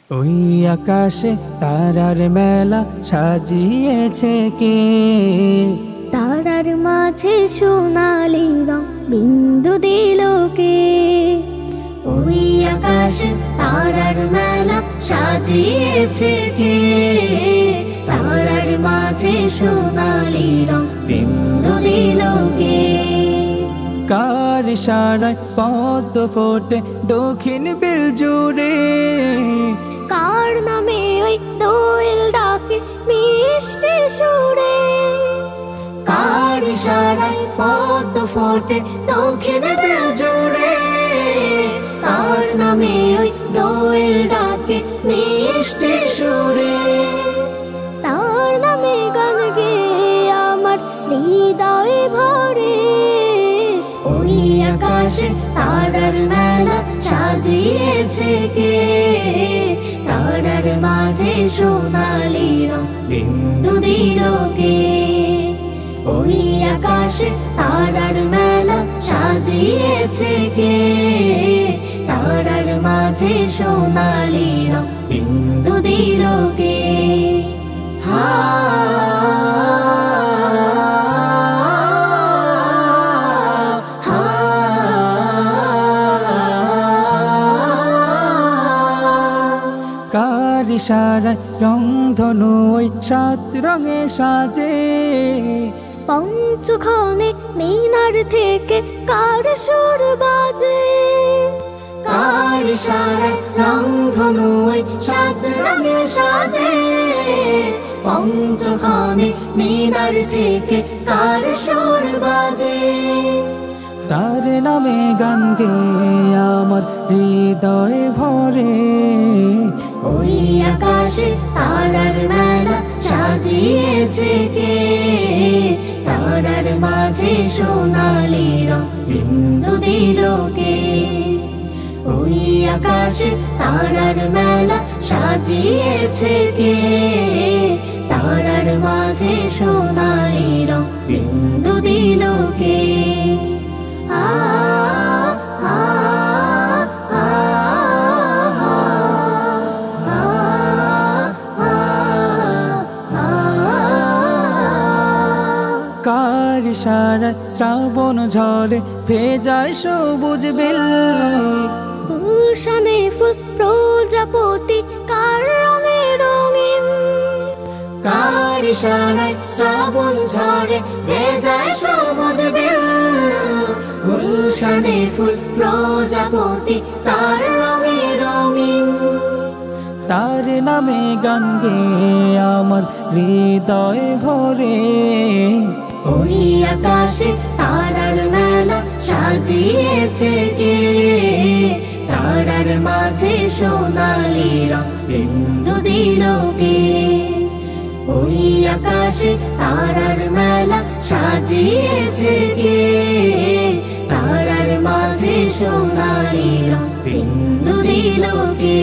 ওই আকাশে তারার মেলা সাজিয়েছে কে? তারার মাঝে সোনালি রং বিন্দু দিল কে? ওই আকাশে তারার মেলা সাজিয়েছে কে? তারার মাঝে সোনালি রং বিন্দু দিল কে? কার ইশারায় পদ্ম ফোটে দক্ষিণ বিল জুড়ে? কার নামে ওই দোয়েল ডাকে মিষ্টি সুরে? কার ইশারায় পদ্ম ফোটে দক্ষিণ বিল জুড়ে? কার নামে ওই দোয়েল ডাকে মিষ্টি সুরে? তার নামে গান গেয়ে আমার হৃদয় ভরে। ওই আকাশে তারার মেলা সাজিয়েছে কে? তারার মাঝে সোনালি রং বিন্দু দিল কে? ওই আকাশে তারার মেলা সাজিয়েছে কে? তারার মাঝে সোনালি রং বিন্দু দিল কে? কার ইশারায় রংধনু ওই সাত রঙে সাজে? পঞ্চক্ষণে মিনার থেকে কার সুর বাজে? কার ইশারায় রংধনু ওই সাত রঙে সাজে? পঞ্চক্ষণে মিনার থেকে কার সুর বাজে? তার নামে গান গেয়ে আমার হৃদয় ভরে। ওই আকাশে তারার মেলা সাজিয়েছে কে? তারার মাঝে সোনালি রং বিন্দু দিল কে? ওই আকাশে তারার মেলা সাজিয়েছে কে? তারার মাঝে সোনালি রং বিন্দু দিল কে? কার ইশারায় শ্রাবণ ঝরে ভেজায় সবুজ বিল? গুলশানে ফুল প্রজাপতি কার রঙে রঙিন? কার ইশারায় শ্রাবণ ঝরে ভেজায় সবুজ বিল? গুলশানে ফুল প্রজাপতি কার রঙে রঙিন? তার নামে গান গেয়ে আমার হৃদয় ভরে। ওই আকাশে তারার মেলা সাজিয়েছে কে? তারার মাঝে সোনালি রং বিন্দু দিল কে? ওই আকাশে তারার মেলা সাজিয়েছে কে? তারার মাঝে সোনালি রং বিন্দু দিল কে?